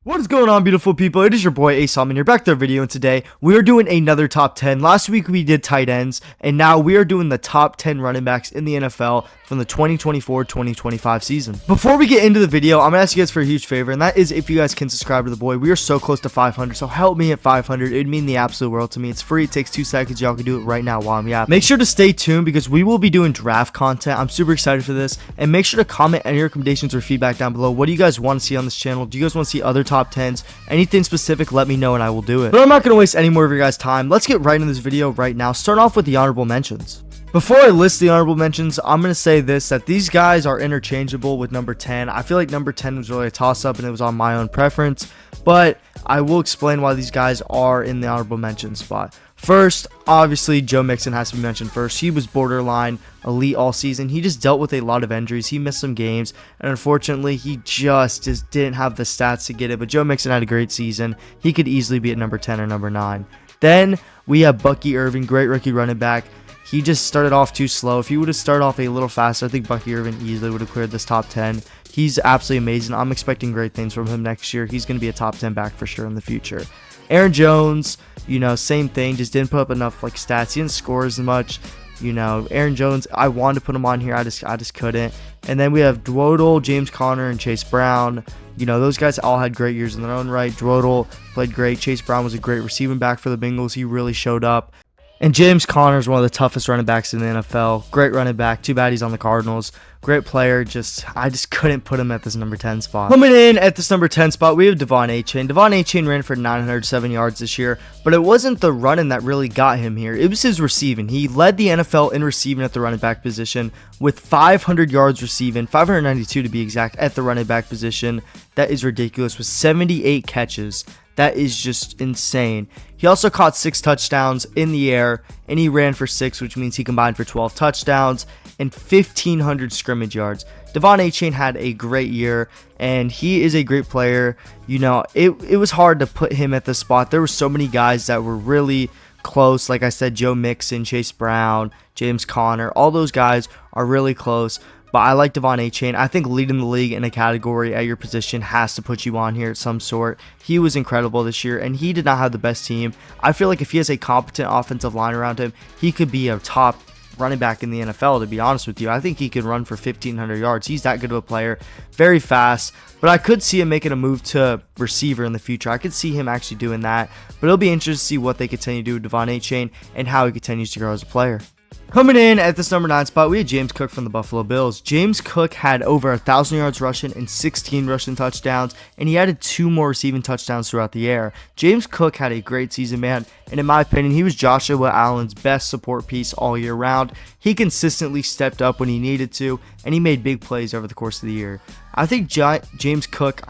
What is going on, beautiful people? It is your boy Asom here, back to the video, and today we are doing another top 10. Last week we did tight ends, and now we are doing the top 10 running backs in the NFL from the 2024-2025 season. Before we get into the video, I'm gonna ask you guys for a huge favor, and that is if you guys can subscribe to the boy. We are so close to 500, so help me at 500. It would mean the absolute world to me. It's free, it takes 2 seconds. Y'all can do it right now while I'm yapping. Make sure to stay tuned because we will be doing draft content. I'm super excited for this, and make sure to comment any recommendations or feedback down below. What do you guys want to see on this channel? Do you guys want to see other top 10s? Anything specific, let me know and I will do it. But I'm not going to waste any more of your guys' time. Let's get right into this video right now. Start off with the honorable mentions. Before I list the honorable mentions, I'm going to say this, that these guys are interchangeable with number 10. I feel like number 10 was really a toss-up and it was on my own preference, but I will explain why these guys are in the honorable mention spot. First, obviously, Joe Mixon has to be mentioned first. He was borderline elite all season. He just dealt with a lot of injuries. He missed some games, and unfortunately, he just didn't have the stats to get it. But Joe Mixon had a great season. He could easily be at number 10 or number 9. Then we have Bucky Irving, great rookie running back. He just started off too slow. If he would have started off a little faster, I think Bucky Irving easily would have cleared this top 10. He's absolutely amazing. I'm expecting great things from him next year. He's going to be a top 10 back for sure in the future. Aaron Jones, same thing, just didn't put up enough stats. He didn't score as much. Aaron Jones, I wanted to put him on here, I just couldn't. And then we have Dwodle, James Conner, and Chase Brown. Those guys all had great years in their own right. Dwodle played great. Chase Brown was a great receiving back for the Bengals. He really showed up. And James Conner is one of the toughest running backs in the NFL. Great running back. Too bad he's on the Cardinals. Great player. I just couldn't put him at this number 10 spot. Coming in at this number 10 spot, we have De'Von Achane. De'Von Achane ran for 907 yards this year, but it wasn't the running that really got him here. It was his receiving. He led the NFL in receiving at the running back position with 500 yards receiving, 592 to be exact, at the running back position. That is ridiculous, with 78 catches. That is just insane. He also caught 6 touchdowns in the air, and he ran for 6, which means he combined for 12 touchdowns and 1,500 scrimmage yards. De'Von Achane had a great year, and he is a great player. It was hard to put him at the spot. There were so many guys that were really close. Like I said, Joe Mixon, Chase Brown, James Conner, all those guys are really close. But I like De'Von Achane. I think leading the league in a category at your position has to put you on here at some sort. He was incredible this year, and he did not have the best team. I feel like if he has a competent offensive line around him, he could be a top running back in the NFL, to be honest with you. I think he could run for 1,500 yards. He's that good of a player. Very fast. But I could see him making a move to receiver in the future. I could see him actually doing that. But it'll be interesting to see what they continue to do with De'Von Achane and how he continues to grow as a player. Coming in at this number 9 spot, we had James Cook from the Buffalo Bills. James Cook had over 1,000 yards rushing and 16 rushing touchdowns, and he added 2 more receiving touchdowns throughout the air. James Cook had a great season, man, and in my opinion, he was Joshua Allen's best support piece all year round. He consistently stepped up when he needed to, and he made big plays over the course of the year. I think James Cook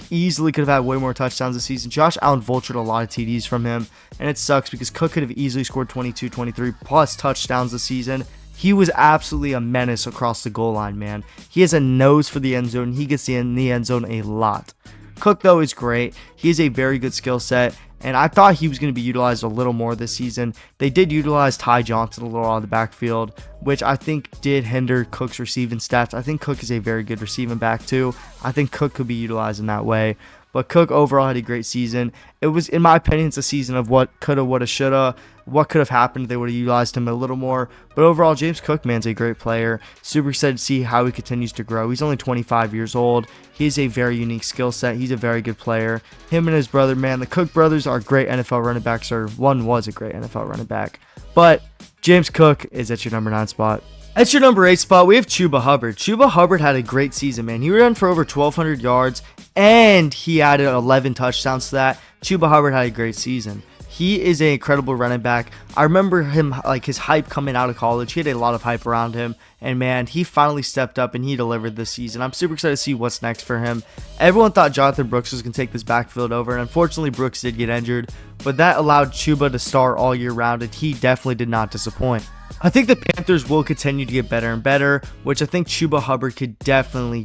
easily could have had way more touchdowns this season. Josh Allen vultured a lot of TDs from him, and it sucks because Cook could have easily scored 22, 23 plus touchdowns this season. He was absolutely a menace across the goal line, man. He has a nose for the end zone. He gets in the end zone a lot. Cook, though, is great. He has a very good skill set, and I thought he was going to be utilized a little more this season. They did utilize Ty Johnson a little out of the backfield, which I think did hinder Cook's receiving stats. I think Cook is a very good receiving back, too. I think Cook could be utilized in that way. But Cook overall had a great season. It was, in my opinion, it's a season of what coulda, woulda, shoulda. What could have happened if they would have utilized him a little more. But overall, James Cook, man's a great player. Super excited to see how he continues to grow. He's only 25 years old. He has a very unique skill set. He's a very good player. Him and his brother, man, the Cook brothers are great NFL running backs, or one was a great NFL running back. But James Cook is at your number 9 spot. At your number 8 spot, we have Chuba Hubbard. Chuba Hubbard had a great season, man. He ran for over 1,200 yards, and he added 11 touchdowns to that. Chuba Hubbard had a great season. He is an incredible running back. I remember him, his hype coming out of college. He had a lot of hype around him. And man, he finally stepped up and he delivered this season. I'm super excited to see what's next for him. Everyone thought Jonathan Brooks was going to take this backfield over. And unfortunately, Brooks did get injured. But that allowed Chuba to start all year round. And he definitely did not disappoint. I think the Panthers will continue to get better and better, which I think Chuba Hubbard could definitely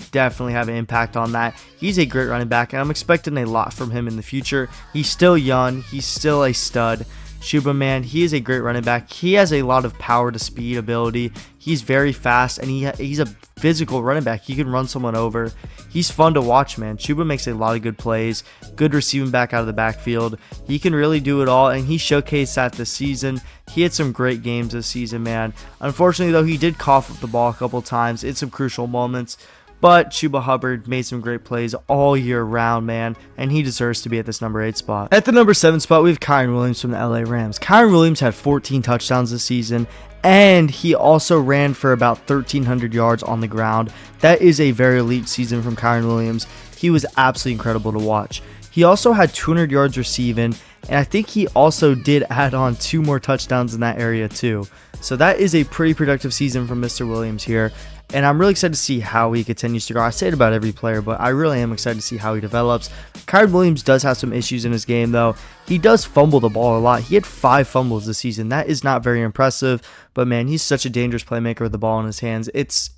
have an impact on that. He's a great running back, and I'm expecting a lot from him in the future. He's still young. He's still a stud. Chuba, man, he is a great running back. He has a lot of power to speed ability. He's very fast, and he's a physical running back. He can run someone over. He's fun to watch, man. Chuba makes a lot of good plays, good receiving back out of the backfield. He can really do it all, and he showcased that this season. He had some great games this season, man. Unfortunately, though, he did cough up the ball a couple times in some crucial moments. But Chuba Hubbard made some great plays all year round, man, and he deserves to be at this number 8 spot. At the number 7 spot, we have Kyren Williams from the LA Rams. Kyren Williams had 14 touchdowns this season, and he also ran for about 1,300 yards on the ground. That is a very elite season from Kyren Williams. He was absolutely incredible to watch. He also had 200 yards receiving, and I think he also did add on 2 more touchdowns in that area too. So that is a pretty productive season from Mr. Williams here. And I'm really excited to see how he continues to grow. I say it about every player, but I really am excited to see how he develops. Kyren Williams does have some issues in his game, though. He does fumble the ball a lot. He had 5 fumbles this season. That is not very impressive, but man, he's such a dangerous playmaker with the ball in his hands. It's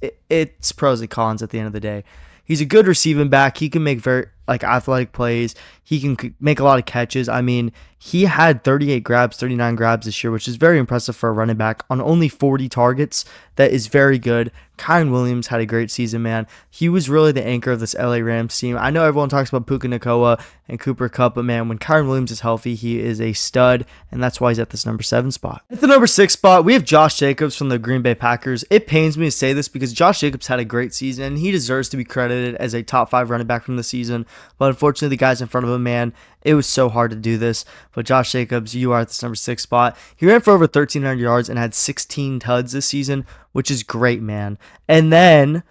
pros and cons at the end of the day. He's a good receiving back. He can make very athletic plays. He can make a lot of catches. I mean, he had 38 grabs, 39 grabs this year, which is very impressive for a running back on only 40 targets. That is very good. Kyren Williams had a great season, man. He was really the anchor of this LA Rams team. I know everyone talks about Puka Nacua and Cooper Kupp, but man, when Kyren Williams is healthy, he is a stud, and that's why he's at this number 7 spot. At the number 6 spot, we have Josh Jacobs from the Green Bay Packers. It pains me to say this because Josh Jacobs had a great season, and he deserves to be credited as a top 5 running back from the season, but unfortunately, the guys in front of him, man, it was so hard to do this. But Josh Jacobs, you are at this number 6 spot. He ran for over 1,300 yards and had 16 tuds this season, which is great, man. And then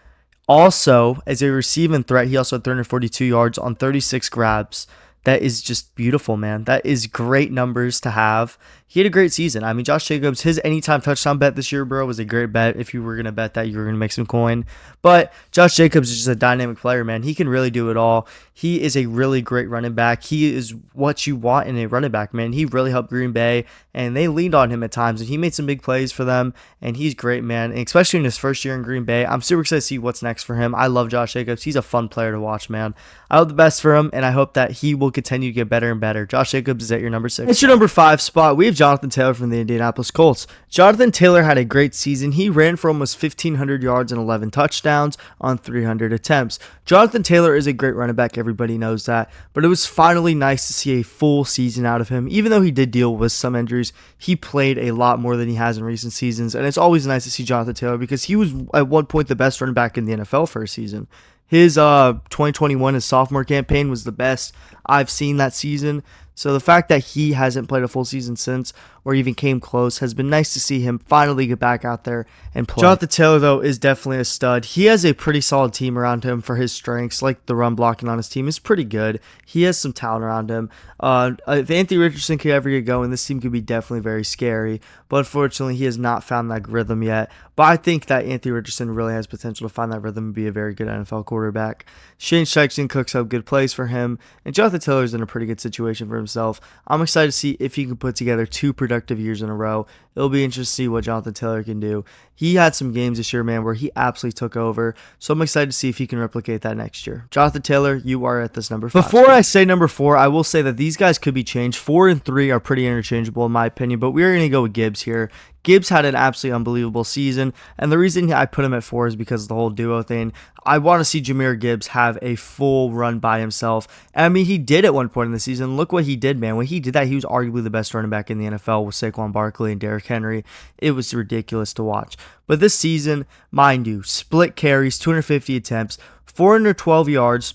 also, as a receiving threat, he also had 342 yards on 36 grabs. That is just beautiful, man. That is great numbers to have. He had a great season. I mean, Josh Jacobs, his anytime touchdown bet this year, bro, was a great bet. If you were going to bet that, you were going to make some coin. But Josh Jacobs is just a dynamic player, man. He can really do it all. He is a really great running back. He is what you want in a running back, man. He really helped Green Bay, and they leaned on him at times, and he made some big plays for them, and he's great, man. And especially in his first year in Green Bay, I'm super excited to see what's next for him. I love Josh Jacobs. He's a fun player to watch, man. I hope the best for him, and I hope that he will continue to get better and better. Josh Jacobs is at your number 6. It's your number 5 spot. We have Jonathan Taylor from the Indianapolis Colts. Jonathan Taylor had a great season. He ran for almost 1,500 yards and 11 touchdowns on 300 attempts. Jonathan Taylor is a great running back. Everybody knows that. But it was finally nice to see a full season out of him. Even though he did deal with some injuries, he played a lot more than he has in recent seasons. And it's always nice to see Jonathan Taylor because he was at one point the best running back in the NFL for a season. His 2021, his sophomore campaign, was the best I've seen that season. So the fact that he hasn't played a full season since or even came close has been nice to see him finally get back out there and play. Jonathan Taylor, though, is definitely a stud. He has a pretty solid team around him for his strengths, like the run blocking on his team is pretty good. He has some talent around him. If Anthony Richardson could ever get going, this team could be definitely very scary. But unfortunately, he has not found that rhythm yet. But I think that Anthony Richardson really has potential to find that rhythm and be a very good NFL quarterback. Shane Steichen cooks up good plays for him, and Jonathan Taylor's in a pretty good situation for himself. I'm excited to see if he can put together 2 productive years in a row. It'll be interesting to see what Jonathan Taylor can do. He had some games this year, man, where he absolutely took over. So I'm excited to see if he can replicate that next year. Jonathan Taylor, you are at this number 5. Before I say number 4, I will say that these guys could be changed. 4 and 3 are pretty interchangeable in my opinion, but we're going to go with Gibbs here. Gibbs had an absolutely unbelievable season, and the reason I put him at 4 is because of the whole duo thing. I want to see Jahmyr Gibbs have a full run by himself. I mean, he did at one point in the season. Look what he did, man. When he did that, he was arguably the best running back in the NFL with Saquon Barkley and Derrick Henry. It was ridiculous to watch. But this season, mind you, split carries, 250 attempts, 412 yards,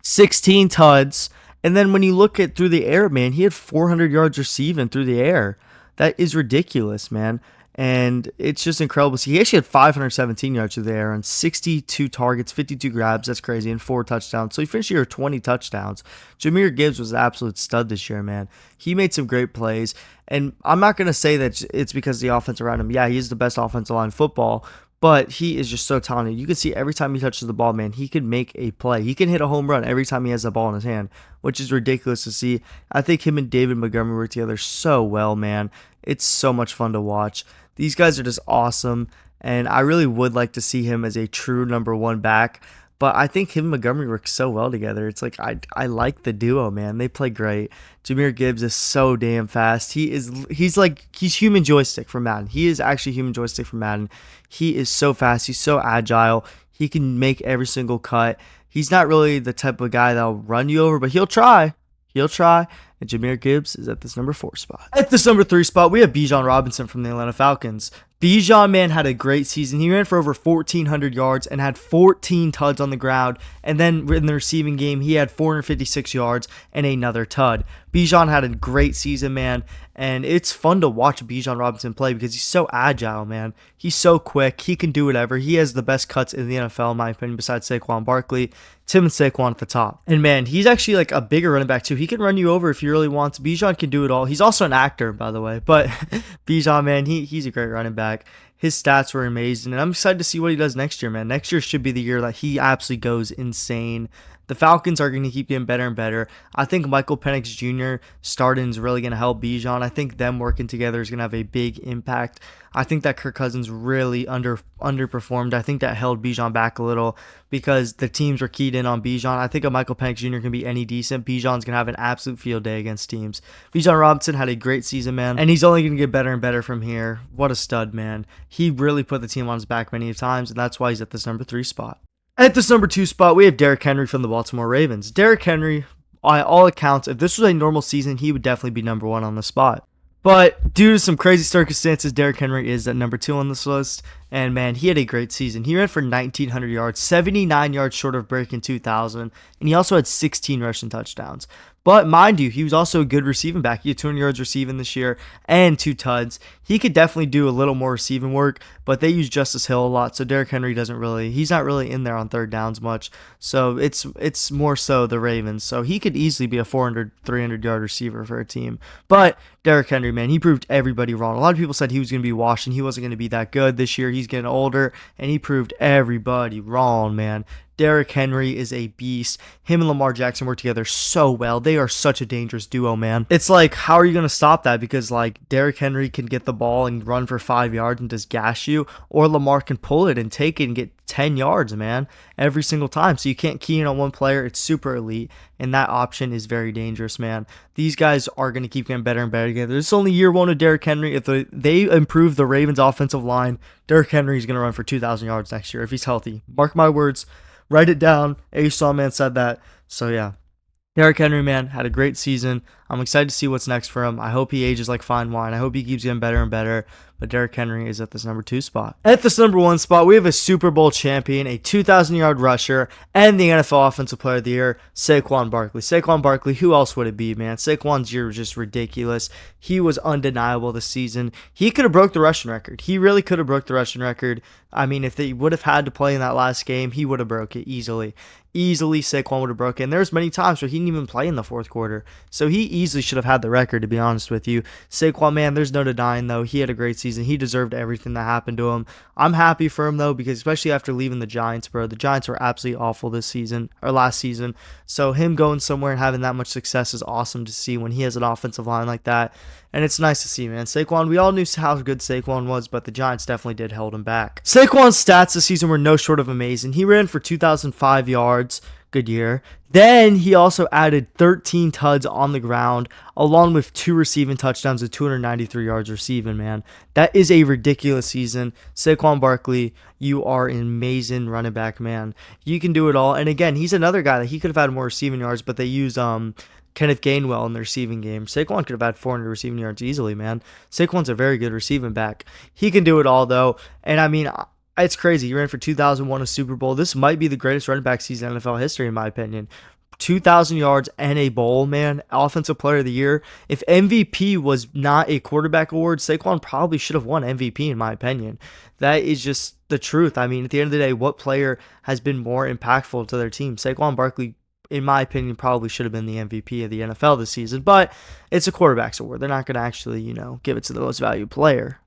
16 tuds, and then when you look at through the air, man, he had 400 yards receiving through the air. That is ridiculous, man. And it's just incredible. See, he actually had 517 yards through the air on 62 targets, 52 grabs. That's crazy. And 4 touchdowns. So he finished the year with 20 touchdowns. Jahmyr Gibbs was an absolute stud this year, man. He made some great plays. And I'm not going to say that it's because of the offense around him. Yeah, he is the best offensive line in football. But he is just so talented. You can see every time he touches the ball, man, he can make a play. He can hit a home run every time he has the ball in his hand, which is ridiculous to see. I think him and David Montgomery work together so well, man. It's so much fun to watch. These guys are just awesome, and I really would like to see him as a true number 1 back. but I think him and Montgomery work so well together. It's like I like the duo, man. They play great. Jahmyr Gibbs is so damn fast. He's human joystick for Madden. He is actually human joystick for Madden. He is so fast. He's so agile. He can make every single cut. He's not really the type of guy that'll run you over, but he'll try. He'll try. And Jahmyr Gibbs is at this number 4 spot. At this number 3 spot, we have Bijan Robinson from the Atlanta Falcons. Bijan, man, had a great season. He ran for over 1,400 yards and had 14 tuds on the ground. And then in the receiving game, he had 456 yards and another tud. Bijan had a great season, man. And it's fun to watch Bijan Robinson play because he's so agile, man. He's so quick. He can do whatever. He has the best cuts in the NFL, in my opinion, besides Saquon Barkley. Tim and Saquon at the top. And, man, he's actually like a bigger running back, too. He can run you over if he really wants. Bijan can do it all. He's also an actor, by the way. But Bijan, man, he's a great running back. His stats were amazing, and I'm excited to see what he does next year, man. Next year should be the year that he absolutely goes insane. The Falcons are going to keep getting better and better. I think Michael Penix Jr. starting is really going to help Bijan. I think them working together is going to have a big impact. I think that Kirk Cousins really underperformed. I think that held Bijan back a little because the teams were keyed in on Bijan. I think a Michael Penix Jr. can be any decent. Bijan's going to have an absolute field day against teams. Bijan Robinson had a great season, man, and he's only going to get better and better from here. What a stud, man. He really put the team on his back many times, and that's why he's at this number 3 spot. At this number 2 spot, we have Derrick Henry from the Baltimore Ravens. Derrick Henry, by all accounts, if this was a normal season, he would definitely be number 1 on the spot. But due to some crazy circumstances, Derrick Henry is at number 2 on this list. And, man, he had a great season. He ran for 1,900 yards, 79 yards short of breaking 2,000. And he also had 16 rushing touchdowns. But mind you, he was also a good receiving back. He had 200 yards receiving this year and 2 tuds. He could definitely do a little more receiving work, but they use Justice Hill a lot, so Derrick Henry he's not really in there on third downs much. So it's more so the Ravens. So he could easily be a 400, 300-yard receiver for a team. But Derrick Henry, man, he proved everybody wrong. A lot of people said he was going to be washed and he wasn't going to be that good this year. He's getting older, and he proved everybody wrong, man. Derrick Henry is a beast. Him and Lamar Jackson work together so well. They are such a dangerous duo, man. It's like, how are you going to stop that? Because, like, Derrick Henry can get the ball and run for 5 yards and just gash you, or Lamar can pull it and take it and get 10 yards, man, every single time. So you can't key in on one player. It's super elite, and that option is very dangerous, man. These guys are going to keep getting better and better together. This is only year 1 of Derrick Henry. If they improve the Ravens' offensive line, Derrick Henry is going to run for 2,000 yards next year if he's healthy. Mark my words. Write it down. A-Saw-Man said that. So, yeah. Derrick Henry, man, had a great season. I'm excited to see what's next for him. I hope he ages like fine wine. I hope he keeps getting better and better. But Derrick Henry is at this number 2 spot. At this number 1 spot, we have a Super Bowl champion, a 2,000-yard rusher, and the NFL Offensive Player of the Year, Saquon Barkley. Saquon Barkley, who else would it be, man? Saquon's year was just ridiculous. He was undeniable this season. He could have broke the rushing record. He really could have broke the rushing record. I mean, if they would have had to play in that last game, he would have broke it easily. Easily, Saquon would have broken. And there's many times where he didn't even play in the fourth quarter. So he easily should have had the record, to be honest with you. Saquon, man, there's no denying, though. He had a great season. He deserved everything that happened to him. I'm happy for him, though, because especially after leaving the Giants, bro. The Giants were absolutely awful this season, or last season. So him going somewhere and having that much success is awesome to see when he has an offensive line like that. And it's nice to see, man. Saquon, we all knew how good Saquon was, but the Giants definitely did hold him back. Saquon's stats this season were no short of amazing. He ran for 2,005 yards. Good year. Then he also added 13 tuds on the ground, along with 2 receiving touchdowns and 293 yards receiving, man. That is a ridiculous season. Saquon Barkley, you are an amazing running back, man. You can do it all. And again, he's another guy that he could have had more receiving yards, but they use Kenneth Gainwell in the receiving game. Saquon could have had 400 receiving yards easily, man. Saquon's a very good receiving back. He can do it all, though. And I mean, it's crazy. He ran for 2,001 a Super Bowl. This might be the greatest running back season in NFL history, in my opinion. 2,000 yards and a bowl, man. Offensive Player of the Year. If MVP was not a quarterback award, Saquon probably should have won MVP, in my opinion. That is just the truth. I mean, at the end of the day, what player has been more impactful to their team? Saquon Barkley, in my opinion, probably should have been the MVP of the NFL this season, but it's a quarterback's award. They're not going to actually, give it to the most valued player.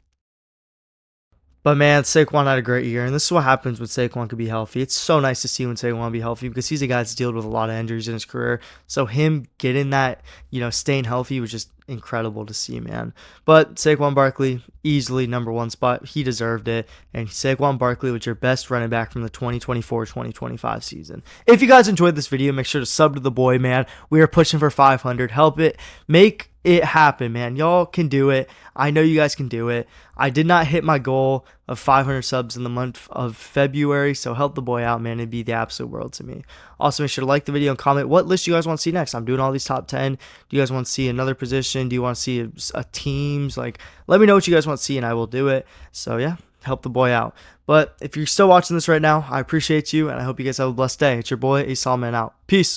But, man, Saquon had a great year, and this is what happens when Saquon could be healthy. It's so nice to see when Saquon be healthy because he's a guy that's dealt with a lot of injuries in his career. So him getting that, staying healthy was just incredible to see, man. But Saquon Barkley, easily number one spot. He deserved it. And Saquon Barkley was your best running back from the 2024-2025 season. If you guys enjoyed this video, make sure to sub to the boy, man. We are pushing for 500. Help it. Make it happen, man. Y'all can do it. I know you guys can do it. I did not hit my goal of 500 subs in the month of February, so help the boy out, man. It'd be the absolute world to me. Also, make sure to like the video and comment what list you guys want to see next. I'm doing all these top 10. Do you guys want to see another position? Do you want to see a teams? Like, let me know what you guys want to see, and I will do it. So, yeah, help the boy out. But if you're still watching this right now, I appreciate you, and I hope you guys have a blessed day. It's your boy, A Solomon, out. Peace.